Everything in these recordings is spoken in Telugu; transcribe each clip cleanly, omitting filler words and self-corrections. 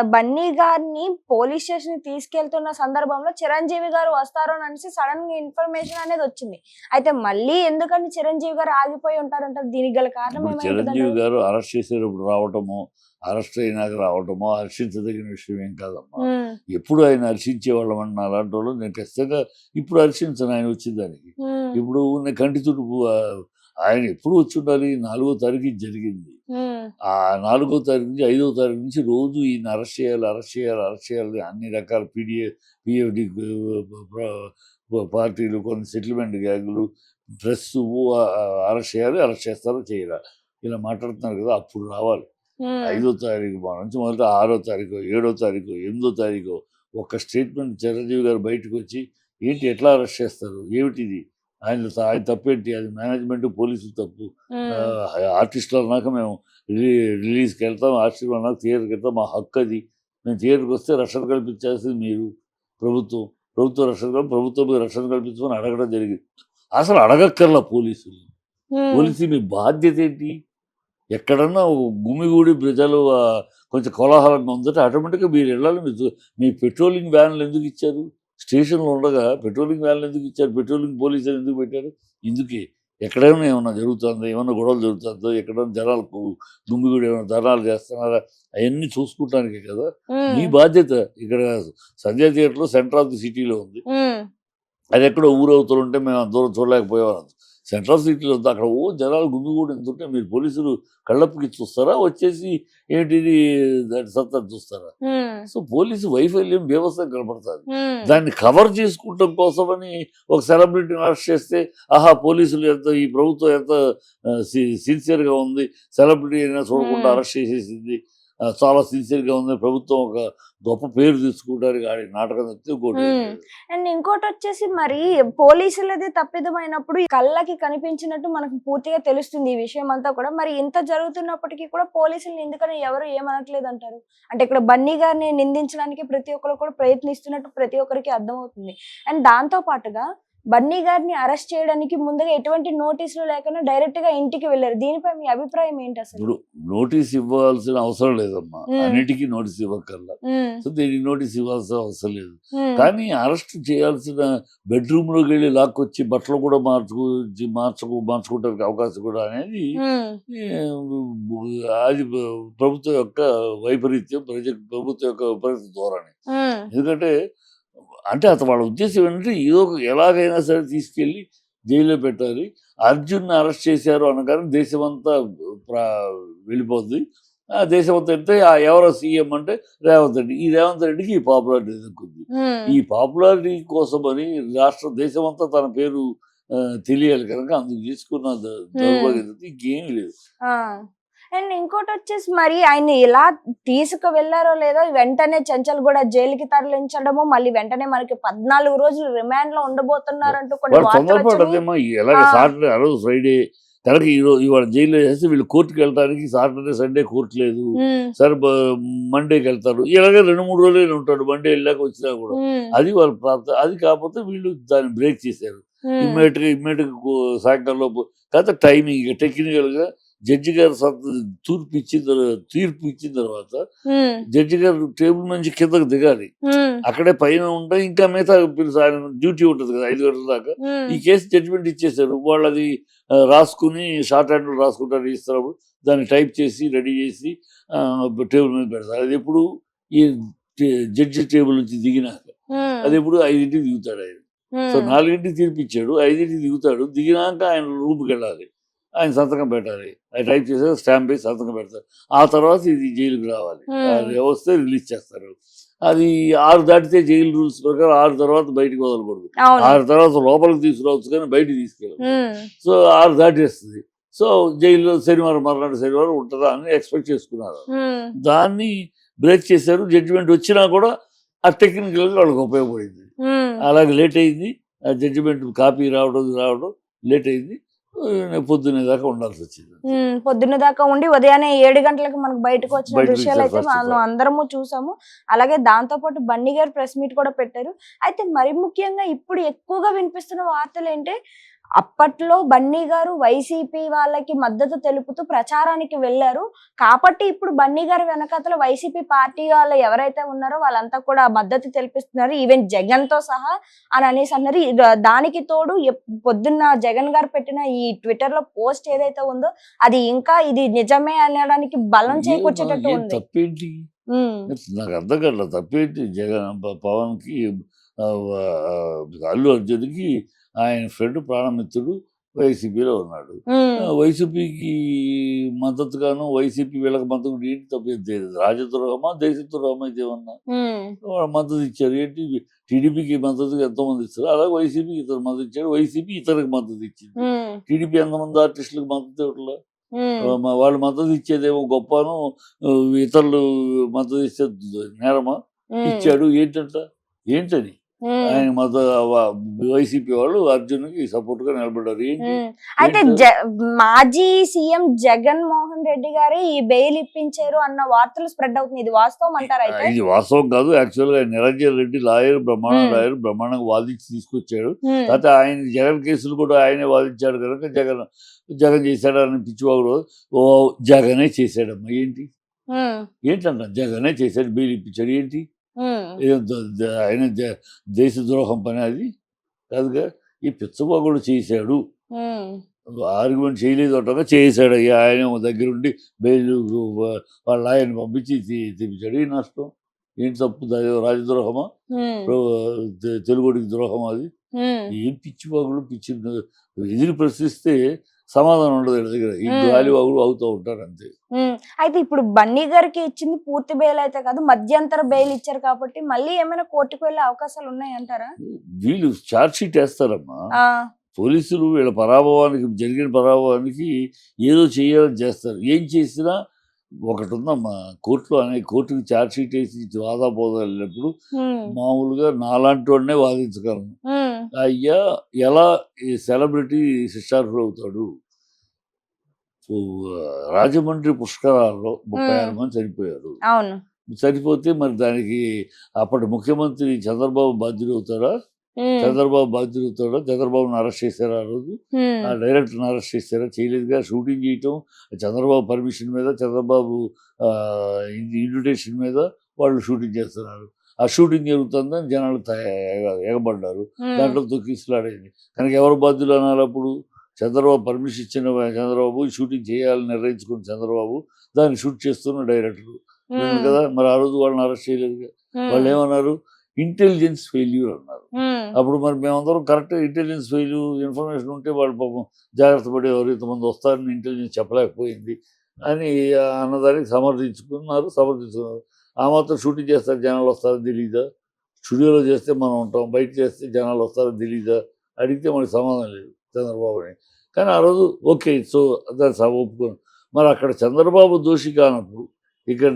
బన్నీ గారిని పోలీస్ స్టేషన్ తీసుకెళ్తున్న సందర్భంలో చిరంజీవి గారు వస్తారు అని అనేసి సడన్ గా ఇన్ఫర్మేషన్ అనేది వచ్చింది. అయితే మళ్ళీ ఎందుకని చిరంజీవి గారు ఆగిపోయి ఉంటారంటారు? దీనికి గల కారణం ఇప్పుడు ఏమైంటదంటారు? చిరంజీవి గారు అరెస్ట్ చేసేటప్పుడు రావటము, అరెస్ట్ అయినాక రావటము హర్షించదగిన విషయం ఏం కాదమ్మా. హ్మ్. ఎప్పుడు ఆయన హర్షించేవాళ్ళం అన్న అలాంటి వాళ్ళు నేను ఖచ్చితంగా ఇప్పుడు హర్షించను ఆయన వచ్చిన దానికి. హ్మ్. ఇప్పుడు నేను కంటి తుడుపు ఆయన ఎప్పుడు వచ్చి ఉండాలి? 4వ తారీఖు ఇది జరిగింది. హ్మ్. ఆ 4వ తారీఖు నుంచి 5వ తారీఖు నుంచి రోజు ఈయన అరెస్ట్ చేయాలి, అరెస్ట్ చేయాలి, అరెస్ట్ చేయాలి అన్ని రకాల పిఎఫ్డి పార్టీలు, కొన్ని సెటిల్మెంట్ గ్యాంగులు, ప్రెస్ అరెస్ట్ చేయాలి, అరెస్ట్ చేస్తారో చేయరా ఇలా మాట్లాడుతున్నారు కదా. అప్పుడు రావాలి. హ్మ్. 5వ తారీఖు నుంచి మొదట 6వ తారీఖు, 7వ తారీఖు, 8వ తారీఖు ఒక్క స్టేట్మెంట్ చిరంజీవి గారు బయటకు వచ్చి ఏంటి ఎట్లా అరెస్ట్ చేస్తారు, ఏమిటిది, ఆయన తప్పేంటి, అది మేనేజ్మెంట్ పోలీసులు తప్పు, హ్మ్. ఆర్టిస్టులు అన్నాక మేము రిలీజ్కి వెళ్తాం, ఆర్టిస్టులు అన్నాక థియేటర్కి వెళ్తాం, మా హక్కు అది. మేము థియేటర్కి వస్తే రక్షణ కల్పించాల్సింది మీరు, ప్రభుత్వం. ప్రభుత్వం మీద రక్షణ కల్పించమని అడగడం జరిగింది. అసలు అడగక్కర్లా పోలీసులు. హ్మ్. పోలీసు మీ బాధ్యత ఏంటి? ఎక్కడన్నా గుమిగూడి ప్రజలు కొంచెం కోలాహలంగా ఉందంటే ఆటోమేటిక్గా మీరు వెళ్ళాలి. మీ పెట్రోలింగ్ వ్యాన్లు ఎందుకు ఇచ్చారు? స్టేషన్లో ఉండగా పెట్రోలింగ్ వ్యాన్లు ఎందుకు ఇచ్చారు? పెట్రోలింగ్ పోలీసులు ఎందుకు పెట్టారు? ఇందుకే. ఎక్కడైనా ఏమన్నా జరుగుతుందో, ఏమన్నా గొడవలు జరుగుతుందో, ఎక్కడైనా జనాలకు గుమిగూడి ఏమైనా ధర్నాలు చేస్తున్నారా అవన్నీ చూసుకుంటానికే కదా. మీ హ్మ్. బాధ్యత. ఇక్కడ సంజయ్ థియేటర్లో సెంటర్ ఆఫ్ ది సిటీలో ఉంది. హ్మ్. అది ఎక్కడో ఊరవుతూ ఉంటే మేము అంత దూరం చూడలేకపోయేవాళ్ళం. సెంట్రల్ సిటీలో ఉంది. అక్కడ జనాలు గుమిగూడి ఎంతుంటే మీరు పోలీసులు కళ్ళప్పకి చూస్తారా? వచ్చేసి ఏంటిది దాని సత్తా చూస్తారా? హ్మ్. సో పోలీసు వైఫల్యం బీభత్సంగా కనపడతాది. హ్మ్. దాన్ని కవర్ చేసుకోవటం కోసమని ఒక సెలబ్రిటీని అరెస్ట్ చేస్తే ఆహా! పోలీసులు ఈ ప్రభుత్వం ఎంత సిన్సియర్‌గా ఉంది. సెలబ్రిటీ అయినా చూడకుండా హ్మ్. అరెస్ట్ చేసేసింది. చాలా సిన్సియర్‌గా ఉంది. ప్రభుత్వం ఒక గొప్ప పేరు తెచ్చుకోవడానికి ఆడిన నాటకం తప్పితే ఇంకోటి ఏం హ్మ్. లేదు. అండ్ ఇంకోటొచ్చేసి మరి పోలీసులది తప్పిదమైనప్పుడు కళ్ళకి కనిపించినట్టు మనకు పూర్తిగా తెలుస్తుంది ఈ విషయం అంతా కూడా. మరి ఇంత జరుగుతున్నప్పటికీ కూడా పోలీసుల్ని ఎందుకని ఎవరు ఏమనట్లేదంటారు? అంటే ఇక్కడ బన్నీ గారిని నిందించడానికి ప్రతి ఒక్కరు కూడా ప్రయత్నిస్తున్నట్టు ప్రతి ఒక్కరికి అర్థమవుతుంది. అండ్ దాంతో పాటుగా బన్నీ గారిని అరెస్ట్ చేయడానికి ముందుగా ఎటువంటి నోటీసులు లేకుండా డైరెక్ట్‌గా ఇంటికి వెళ్లారు. దీనిపై మీ అభిప్రాయం ఏంటసలు? ఇప్పుడు నోటీస్ ఇవ్వాల్సిన అవసరం లేదమ్మా. హ్మ్. అన్నిటికీ నోటీస్ ఇవ్వక్కర్లా. హ్మ్. సో దీనికి నోటీస్ ఇవ్వాల్సిన అవసరం లేదు. హ్మ్. కానీ అరెస్ట్ చేయాల్సిన బెడ్‌రూమ్‌లోకెళ్ళి లాక్కొచ్చి బట్టలు కూడా మార్చుకోవడానికి అవకాశం కూడా అనేది హ్మ్. అది ప్రభుత్వం యొక్క వైపరీత్యం, ప్రభుత్వం యొక్క విపరీత ధోరణి. హ్మ్. ఎందుకంటే అంటే వాళ్ళ ఉద్దేశ్యం ఏంటంటే ఎలాగైనా సరే తీసుకెళ్ళి జైల్లో పెట్టాలి. అర్జున్‌ని అరెస్ట్ చేశారు అనగానే దేశమంతా ప్ర వెళ్ళిపోద్ది. దేశమంతా వెళ్తే ఎవరో సీఎం అంటే రేవంత్ రెడ్డి. ఈ రేవంత్ రెడ్డికి ఈ పాపులారిటీ దక్కుద్ది. హ్మ్. ఈ పాపులారిటీ కోసమని దేశమంతా తన పేరు తెలియాలి కనుక అందుకు తీసుకున్న హ్మ్. దౌర్భాగ్యత ఇంకేమీ లేదు. ఆ! అండ్ ఇంకోటొచ్చేసి మరి ఆయన్ని ఎలా తీసుకువెళ్లారో లేదో వెంటనే చెంచల్గూడ జైలుకి తరలించడము, మళ్ళీ వెంటనే మనకి 14 రోజులు రిమాండ్‌లో ఉండబోతున్నారంటూ కొన్ని వాడు వార్తలొచ్చినియి. తొందరపడదేమో ఎలాగ ఆ! సాటర్డే ఆ రోజు ఫ్రైడే కనుక ఇవాళ జైల్లో చేస్తే వీళ్ళు కోర్టుకి వెళ్ళడానికి సాటర్డే, సండే కోర్టు లేదు. హ్మ్. సరే మండేకి వెళ్తారు. ఇలాగే 2, 3 రోజులే ఉంటాడు. మండే వెళ్ళాక వచ్చినా కూడా. హ్మ్. అది వాళ్ళ ప్రాంతం. అది కాకపోతే వీళ్ళు దాన్ని బ్రేక్ చేశారు. హ్మ్. ఇమ్మీడియేట్‌గా సాయంకాలం లోపు కాకపోతే టైమింగ్ టెక్నికల్‌గా జడ్జి గారు తీర్పు ఇచ్చిన తర్వాత హ్మ్. జడ్జి గారు టేబుల్ నుంచి కిందకి దిగాలి. హ్మ్. అక్కడే పైన ఉంటాయి. ఇంకా మిగతా ఆయన డ్యూటీ ఉంటుంది కదా 5 గంటల దాకా. ఈ హ్మ్. కేసు జడ్జిమెంట్ ఇచ్చేసారు. వాళ్ళది రాసుకుని షార్ట్ హ్యాండ్‌లో రాసుకుంటారు ఇస్తున్నప్పుడు. దాన్ని టైప్ చేసి రెడీ చేసి టేబుల్ మీద పెడతారు. అదెప్పుడు ఈ జడ్జి టేబుల్ నుంచి దిగినాక. హ్మ్. అదెప్పుడు 5కి దిగుతాడు ఆయన. సో హ్మ్. 4కి తీర్పిచ్చాడు. 5కి దిగుతాడు. దిగినాక ఆయన రూమ్‌కెళ్ళాలి. ఆయన సంతకం పెట్టాలి. అది టైప్ చేసాక స్టాంప్ వేసి సంతకం పెడతారు. ఆ తర్వాత ఇది జైలుకి రావాలి. అది హ్మ్. వస్తే రిలీజ్ చేస్తారు. అది 6 దాటితే జైలు రూల్స్ ప్రకారం 6 తర్వాత బయటికి వదలకూడదు. అవును. 6 తర్వాత లోపలికి తీసుకురావచ్చు కానీ బయటికి తీసుకెళ్ళకూడదు. హ్మ్. సో 6 దాటేస్తది. సో జైల్లో మర్నాడు శనివారం ఉంటదా అని ఎక్స్‌పెక్ట్ చేసుకున్నారు. హ్మ్. దాన్ని బ్రేక్ చేశారు. జడ్జిమెంట్ వచ్చినా కూడా ఆ టెక్నికల్‌గా వాళ్ళకి ఉపయోగపడింది. హ్మ్. అలాగే లేట్ అయింది. ఆ జడ్జిమెంట్ కాపీ రావడం లేట్ అయింది. పొద్దున్నే దాకా ఉండాల్సొచ్చింది. హ్మ్. పొద్దున్న దాకా ఉండి ఉదయాన్నే 7 గంటలకి మనకు బయటకొచ్చిన బయటకొచ్చారు దృశ్యాలైతే ఫస్ట్ ఆఫ్ మనం ఆల్. అందరము చూసాము. అలాగే దాంతో పాటు బన్నీ గారు ప్రెస్ మీట్ కూడా పెట్టారు. అయితే మరి ముఖ్యంగా ఇప్పుడు ఎక్కువగా వినిపిస్తున్న వార్తలేంటే అప్పట్లో బన్నీ గారు వైసీపీ వాళ్ళకి మద్దతు తెలుపుతూ ప్రచారానికి వెళ్ళారు. కాబట్టి ఇప్పుడు బన్నీ గారి వెనకాతల వైసీపీ పార్టీ వాళ్ళు ఎవరైతే ఉన్నారో వాళ్ళంతా కూడా మద్దతు తెలిపిస్తున్నారు. ఈవెన్ జగన్‌తో సహా అని అనేసి అన్నారు. దానికి తోడు పొద్దున్న జగన్ గారు పెట్టిన ఈ ట్విట్టర్‌లో పోస్ట్ ఏదైతే ఉందో అది ఇంకా ఇది నిజమే అనడానికి బలం చేకూర్చేటట్టు ఏం ఉంది. తప్పేంటి? హ్మ్. నాకు అర్థం కావట్లేదు. తప్పేంటి? పవన్‌కి అల్లు అర్జున్‌కి ఆయన ఫ్రెండ్ ప్రాణమిత్రుడు వైసీపీలో ఉన్నాడు. హ్మ్. వైసీపీకి మద్దతుగాను వైసీపీ వీళ్ళకి మద్దతు ఏంటి తప్పేంటి? రాజద్రోహమా? దేశద్రోహమా ఇదేమన్నా? హ్మ్. వాళ్ళు మద్దతు ఇచ్చారు. ఏంటి టీడీపీకి మద్దతుగా ఎంతోమంది ఇస్తారు. అలాగే వైసీపీకి ఇతను మద్దతు ఇచ్చాడు. వైసీపీ ఇతనికి మద్దతు ఇచ్చింది. హ్మ్. టీడీపీ ఎంతమంది ఆర్టిస్టులకు మద్దతు ఇవ్వట్లా? హ్మ్. వాళ్ళు మద్దతు ఇచ్చేదేమో గొప్పను, ఇతరులు మద్దతు ఇస్తే నేరమా? హ్మ్. ఇచ్చాడు ఏంటంట? ఏంటని? హ్మ్. ఆయన వైసీపీ వాళ్ళు అర్జున్‌కి సపోర్ట్‌గా నిలబడ్డారు. ఏంటి? హ్మ్. అయితే ఏంటది? మాజీ సీఎం జగన్‌మోహన్ రెడ్డి గారే ఈ బెయిల్ ఇప్పించారు అన్న వార్తలు స్ప్రెడ్ అవుతున్నాయి. ఇది వాస్తవం అంటారా అయితే? ఇది వాస్తవం కాదు. యాక్చువల్‌గా నిరంజన్ రెడ్డి లాయర్, హ్మ్. లాయర్ బ్రహ్మాండంగా వాదించి తీసుకొచ్చాడు. హ్మ్. తర్వాత ఆయన జగన్ కేసులు కూడా ఆయనే వాదించాడు కనుక జగన్ చేశాడని పిచ్చివాగుడు. ఓహ్! జగనే చేశాడమ్మా. ఏంటి? హ్మ్. ఏంటంట జగనే చేశాడు బెయిల్ ఇప్పించాడు. ఏంటి? హ్మ్. ఏదో ఆయన దేశద్రోహం పని అది కాదుగా. ఈ పిచ్చవాగుడు చేశాడు. హ్మ్. ఆర్గ్యుమెంట్ చేయలేదు అంటారా చేశాడయ్యా. ఆయన దగ్గరుండి బెయిల్ వాళ్ళ ఆయన్ని పంపించి తెప్పించాడు. ఏం నష్టం? ఏంటి తప్పు? రాజద్రోహమా? హ్మ్. ప్రో తెలుగోడికి ద్రోహమా అది? హ్మ్. ఏం పిచ్చి వాగుడు పిచ్చి ఎదిరి ప్రశ్నిస్తే సమాధానం ఉండదు వీళ్ళ దగ్గర. ఈ హ్మ్. గాలి వాగుడు వాగుతూ ఉంటారు అంతే. హ్మ్. అయితే ఇప్పుడు బన్నీ గారికి ఇచ్చింది పూర్తి బెయిల్ అయితే కాదు. మధ్యంతర బెయిల్ ఇచ్చారు కాబట్టి మళ్ళీ ఏమైనా కోర్టుకి వెళ్ళే అవకాశాలు ఉన్నాయంటారా? వీళ్ళు చార్జ్ షీట్ ఏస్తారమ్మా. ఆ! పోలీసులు వీళ్ళ జరిగిన పరాభవానికి ఏదో చేయాలని చేస్తారు. ఏం చేసినా ఒకటుందమ్మా. కోర్టుకి చార్జ్ షీట్ ఏసి వాదాపోదాలు వెళ్ళినప్పుడు హ్మ్. మామూలుగా నాలాంటోడినే వాదించగలను. హ్మ్. అయ్యా! ఎలా ఈ సెలబ్రిటీ శిక్షార్హుడవుతాడు? సో, రాజమండ్రి పుష్కరాల్లో 36 హ్మ్. మంది చనిపోయారు. అవును. చనిపోతే మరి దానికి అప్పటి ముఖ్యమంత్రి చంద్రబాబు బాధ్యుడవుతాడా? హ్మ్. చంద్రబాబుని అరెస్ట్ చేశారా ఆ రోజు? ఆ హ్మ్. డైరెక్టర్‌ని అరెస్ట్ చేశారా? చేయలేదుగా. షూటింగ్ చేయటం చంద్రబాబు పర్మిషన్ మీద, చంద్రబాబు ఇన్విటేషన్ మీద వాళ్ళు షూటింగ్ చేస్తున్నారు. ఆ షూటింగ్ జరుగుతుందని జనాలు ఎగబడ్డారు. హ్మ్. దాంట్లో తొక్కిసలాడైంది. కనుక ఎవరు బాధ్యులు అనాలప్పుడు? చంద్రబాబు పర్మిషన్ ఇచ్చిన చంద్రబాబు, షూటింగ్ చేయాలని నిర్ణయించుకున్న చంద్రబాబు, దాన్ని షూట్ చేస్తున్న డైరెక్టరు. వీళ్ళు హ్మ్. కదా! మరి ఆ రోజు వాళ్ళని అరెస్ట్ చేయలేదుగా. హ్మ్. వాళ్ళేమన్నారు? ఇంటెలిజెన్స్ ఫెయిల్యూర్ అన్నారు. హ్మ్. అప్పుడు మరి మేమందరం కరెక్ట్‌గా ఇంటెలిజెన్స్ ఇన్ఫర్మేషన్ ఉంటే వాళ్ళు పాపం జాగ్రత్త పడేవారు. ఇంతమంది వస్తారని ఇంటెలిజెన్స్ చెప్పలేకపోయింది అని అన్నదానికి సమర్థించుకున్నారు. ఆ మాత్రం షూటింగ్ చేస్తారు జనాలు వస్తారని తెలీదా? స్టూడియోలో చేస్తే మనం ఉంటాం. బయట చేస్తే జనాలు వస్తారని తెలీదా? అడిగితే మనకి సమాధానం లేదు చంద్రబాబుని. కానీ ఆ రోజు ఓకే. సో, దాన్ని ఒప్పుకోను. మరి అక్కడ చంద్రబాబు దోషి కానప్పుడు ఇక్కడ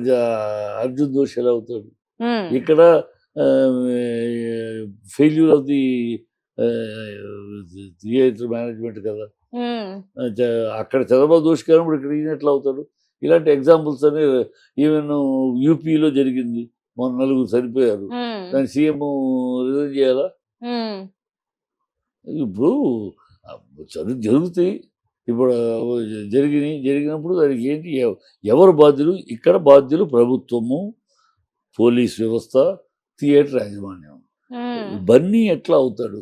అర్జున్ దోషి ఎలా అవుతాడు? హ్మ్. ఇక్కడ failure of the theatre management కదా! హ్మ్. ఆహ్, చ అక్కడ చంద్రబాబు దోషి కానప్పుడు ఇక్కడ ఈయన ఎట్లా అవుతాడు? ఇలాంటి ఎగ్జాంపుల్స్ అన్ని ఈవెన్ యూపీలో జరిగింది. మొన్న నలుగురు చనిపోయారు. హ్మ్. దానికి సీఎం రిజైన్ చేయాలా? హ్మ్. ఇప్పుడు ఆహ్, జరుగుతాయి. ఇప్పుడు జరిగినప్పుడు దానికి ఏంటి ఎవరు బాధ్యులు? ఇక్కడ బాధ్యులు ప్రభుత్వము, పోలీస్ వ్యవస్థ, థియేటర్ యాజమాన్యం. హ్మ్. బన్నీ ఎట్లా అవుతాడు?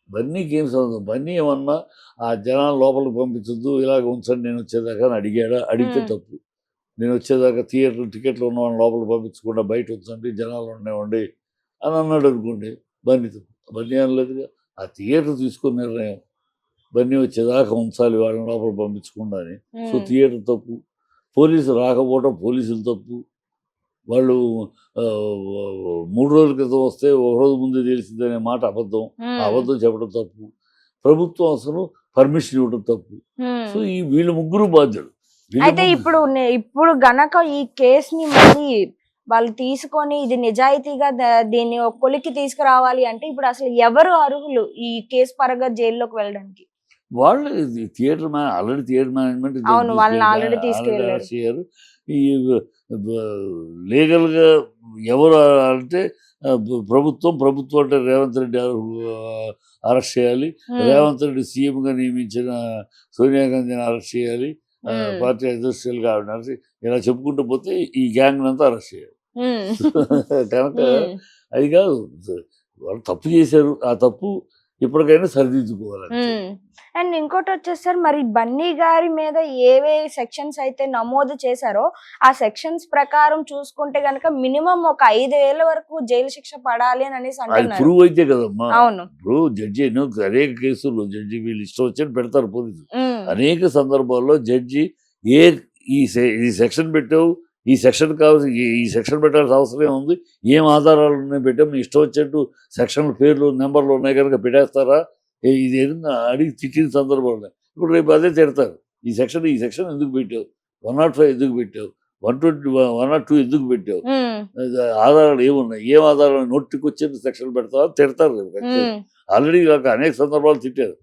బన్నీకి ఏం సంబంధం? బన్నీ ఏమన్నా ఆ జనాన్ని లోపలికి పంపించొద్దు, ఇలాగ ఉంచండి నేనొచ్చేదాకా అని అడిగాడా? అడిగితే హ్మ్. తప్పు. నేనొచ్చేదాకా టికెట్లు ఉన్నవాళ్ళని లోపలికి పంపించకుండా బయట ఉంచండి, జనాలు ఉండనివ్వండి అని అన్నాడనుకోండి బన్నీ తప్పు. బన్నీ అనలేదుగా. ఆ థియేటర్ తీసుకున్న నిర్ణయం. బన్నీ వచ్చేదాకా ఉంచాలి వాళ్ళని లోపలికి పంపించకుండా అని. సో, హ్మ్. థియేటర్ తప్పు. పోలీసులు రాకపోవడం పోలీసులు తప్పు. వాళ్ళు 3 రోజుల క్రితం వస్తే ఒక రోజు ముందే తెలిసిందనే మాట అబద్ధం. ఆ హ్మ్. అబద్ధం చెప్పడం తప్పు. ప్రభుత్వం అసలు పర్మిషన్ ఇవ్వడం తప్పు. హ్మ్. సో, వీళ్ళు ముగ్గురు బాధ్యులు. వీళ్ళు అయితే ముగ్గురు ఇప్పుడు గనక ఈ కేస్‌ని మళ్ళీ వాళ్ళు తీసుకొని ఇది నిజాయితీగా దీన్ని ఒక కొలిక్కి తీసుకురావాలి అంటే ఇప్పుడు అసలు ఎవరు అర్హులు ఈ కేస్ పరంగా జైల్లోకి వెళ్ళడానికి? వాళ్ళు ఆల్రెడీ థియేటర్ మేనేజ్మెంట్ ఇద్దరిని అవును. వాళ్ళని ఆల్రెడీ తీసుకెళ్లారు. అరెస్ట్ చేశారు. ఈ బ లీగల్‌గా ఎవరు అంటే ప్రభుత్వం అంటే రేవంత్ రెడ్డి అరెస్ట్ చేయాలి, రేవంత్ రెడ్డి సీఎంగా నియమించిన సోనియా గాంధీని అరెస్ట్ చేయాలి, పార్టీ అధ్యక్షులుగా ఆవిడ అరెస్ట్ ఇలా చెప్పుకుంటూ పోతే ఈ గ్యాంగ్ అంతా అరెస్ట్ చేయాలి. కనుక అది కాదు, వాళ్ళు తప్పు చేశారు, ఆ తప్పు ఇప్పటికైనా సరిదిద్దుకోవాలి. అండ్ ఇంకోటి వచ్చేసరి మరి బన్నీ గారి మీద ఏవే సెక్షన్స్ అయితే నమోదు చేశారో ఆ సెక్షన్స్ ప్రకారం చూసుకుంటే గనక మినిమం ఒక 5 ఏళ్ల వరకు జైలు శిక్ష పడాలి అని అనేసి అది అంటున్నారు. ప్రూవ్ అయితే కదమ్మా. అవును. ఇప్పుడు జడ్జి ఎన్నో అనేక కేసుల్లో జడ్జి వీళ్ళు ఇష్టం వచ్చి పెడతారు పోలీసులు. అనేక సందర్భాల్లో జడ్జి ఈ సెక్షన్ పెట్టావు, ఈ సెక్షన్ కావాల్సి ఈ సెక్షన్ పెట్టాల్సిన అవసరం ఉంది, ఏం ఆధారాలు ఉన్నాయి పెట్టాము, ఇష్టం వచ్చేట్టు సెక్షన్ల పేర్లు నెంబర్లు ఉన్నాయి కనుక పెట్టేస్తారా, ఇది ఏదైనా అడిగి తిట్టిన సందర్భాలు ఉన్నాయి. ఇప్పుడు రేపు అదే తిడతారు, ఈ సెక్షన్ ఎందుకు పెట్టావు, 105 ఎందుకు పెట్టావు, 120 102 ఎందుకు పెట్టావు, ఆధారాలు ఏమున్నాయి, ఏం ఆధారాలు నోటికి వచ్చిన సెక్షన్ పెడతావా తిడతారు రేపు. ఆల్రెడీ అనేక సందర్భాలు తిట్టారు.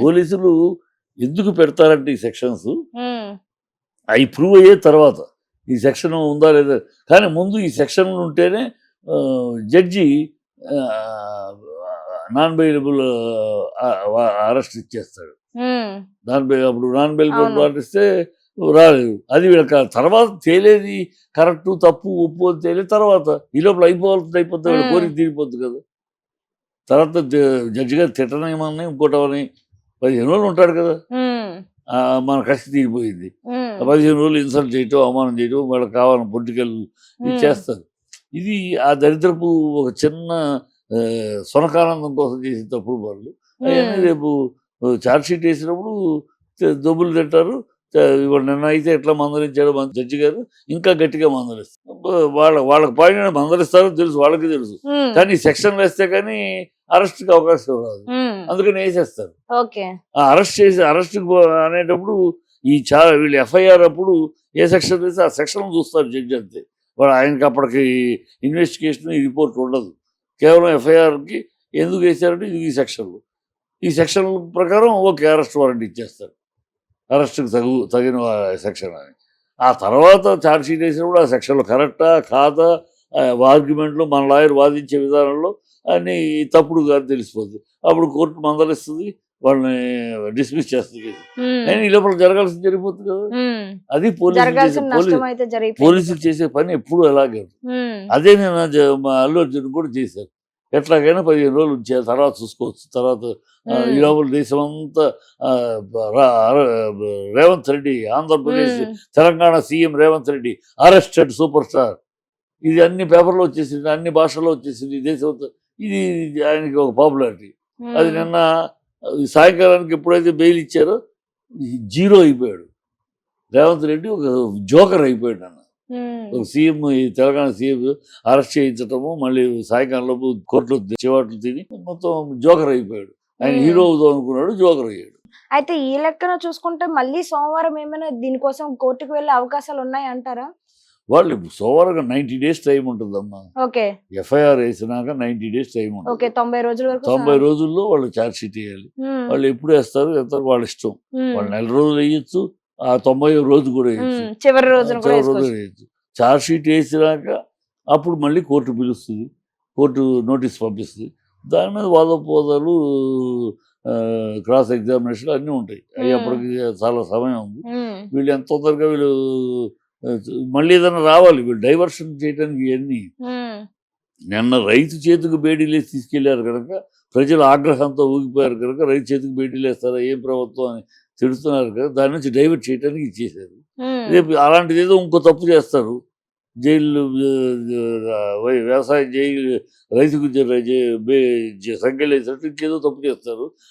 పోలీసులు ఎందుకు పెడతారంటే ఈ సెక్షన్స్ అవి ప్రూవ్ అయ్యే తర్వాత ఈ సెక్షన్ ఉందా లేదా, కానీ ముందు ఈ సెక్షన్ ఉంటేనే జడ్జి నాన్ బెయిలబుల్ అరెస్ట్ ఇచ్చేస్తాడు. అప్పుడు నాన్ బెయిలబుల్ అరెస్ట్ ఇస్తే రాలేదు. అది వీళ్ళకి తర్వాత తేలేది కరెక్ట్ తప్పు ఒప్పు అని తేలేదు తర్వాత ఈ లోపల అయిపోతుంది వీళ్ళ కోరిక తీరిపోద్ది కదా. తర్వాత జడ్జి గారు తిట్టనేమని ఇంకోటని 15 రోజులు ఉంటాడు కదా, మన కసి తీరిపోయింది. 15 రోజులు ఇన్సల్ట్ చేయటం, అవమానం చేయటం, వాళ్ళకి కావాలని పొలిటికల్ చేస్తారు. ఇది ఆ దరిద్రపు ఒక చిన్న సునకానందం కోసం చేసే తప్పుడు వాళ్ళు అవన్నీ రేపు ఛార్జ్షీట్ వేసినప్పుడు దొబ్బులు తింటారు. ఇవాళ నిన్న అయితే ఎట్లా మందలించాడు జడ్జి గారు, ఇంకా గట్టిగా మందలిస్తారు. వాళ్ళకి పైన మందలిస్తారో తెలుసు, వాళ్ళకి తెలుసు, కానీ సెక్షన్ వేస్తే కానీ అరెస్ట్కి అవకాశం రాదు, అందుకని వేసేస్తారు. అరెస్ట్ అనేటప్పుడు వీళ్ళు ఎఫ్ఐఆర్ అప్పుడు ఏ సెక్షన్ వేస్తే ఆ సెక్షన్ చూస్తారు జడ్జి అంతే. వాడు ఆయనకి అప్పటికి ఇన్వెస్టిగేషన్ రిపోర్ట్ ఉండదు, కేవలం ఎఫ్ఐఆర్కి ఎందుకు వేసారంటే ఇది ఈ సెక్షన్ ప్రకారం ఓకే అరెస్ట్ వారెంట్ ఇచ్చేస్తారు, అరెస్ట్కి తగిన సెక్షన్ అని. ఆ తర్వాత ఛార్జ్షీట్ వేసినప్పుడు ఆ సెక్షన్లో కరెక్టా కాదా ఆర్గ్యుమెంట్లో మన లాయర్ వాదించే విధానంలో అన్ని తప్పుడుగా తెలిసిపోతుంది. అప్పుడు కోర్టు మందలిస్తుంది, వాళ్ళని డిస్మిస్ చేస్తుంది. కానీ ఈ లోపల జరగాల్సింది జరిగిపోతుంది కదా. అది పోలీసులు చేసే పని ఎప్పుడు అలాగే. అదే నేను మా అల్లు అర్జున్ కూడా చేశారు. ఎట్లాగైనా 15 రోజులు ఉంచారు, తర్వాత చూసుకోవచ్చు. తర్వాత ఈ లోపల దేశం అంతా Revanth Reddy, Andhra Pradesh Telangana CM Revanth Reddy arrested super star, ఇది అన్ని పేపర్లో వచ్చేసింది, అన్ని భాషల్లో వచ్చేసింది. దేశం ఇది ఆయనకి ఒక పాపులారిటీ. అది నిన్న సాయంకాలానికి ఎప్పుడైతే బెయిల్ ఇచ్చారో జీరో అయిపోయాడు రేవంత్ రెడ్డి, ఒక జోకర్ అయిపోయాడు అన్న. ఒక సీఎం, ఈ తెలంగాణ సీఎం అరెస్ట్ చేయించటము, మళ్ళీ సాయంకాలంలోపు కోర్టులో చివాట్లు తిని మొత్తం జోకర్ అయిపోయాడు. ఆయన హీరో అవుదాం అనుకున్నాడు, జోకర్ అయ్యాడు. అయితే ఈ లెక్కన చూసుకుంటే మళ్ళీ సోమవారం ఏమైనా దీనికోసం కోర్టుకు వెళ్ళే అవకాశాలు ఉన్నాయి అంటారా? వాళ్ళు సోమవారం 90 days టైం ఉంటుందమ్మా. ఎఫ్ఐఆర్ వేసినాక 90 days టైం ఉంటుంది. 90 రోజుల్లో వాళ్ళు ఛార్జ్ షీట్ వేయాలి. వాళ్ళు ఎప్పుడు వేస్తారు ఎంత వాళ్ళ ఇష్టం. వాళ్ళు 1 రోజులు వేయచ్చు, ఆ 90వ రోజు కూడా వేయచ్చు, చివరి రోజు వేయచ్చు. ఛార్జ్ షీట్ వేసినాక అప్పుడు మళ్ళీ కోర్టు పిలుస్తుంది, కోర్టు నోటీస్ పంపిస్తుంది. దాని మీద వాదోపవాదాలు, క్రాస్ ఎగ్జామినేషన్ అన్నీ ఉంటాయి. అప్పటికి చాలా సమయం ఉంది. వీళ్ళు ఎంత తొందరగా వీళ్ళు మళ్ళీ ఏదైనా రావాలి, వీళ్ళు డైవర్షన్ చేయడానికి. ఇవన్నీ నిన్న రైతు చేతికి బేడీలేసి తీసుకెళ్లారు కనుక ప్రజలు ఆగ్రహంతో ఊగిపోయారు కనుక రైతు చేతికి బేడీలేస్తారా ఏం ప్రభుత్వం అని తిడుతున్నారు కదా, దాని నుంచి డైవర్ట్ చేయడానికి ఇచ్చేసారు. రేపు అలాంటిది ఏదో ఇంకో తప్పు చేస్తారు, జైలు వ్యవసాయం జైలు రైతుకు సంఖ్యలు వేసినట్టు ఇంకేదో తప్పు చేస్తారు.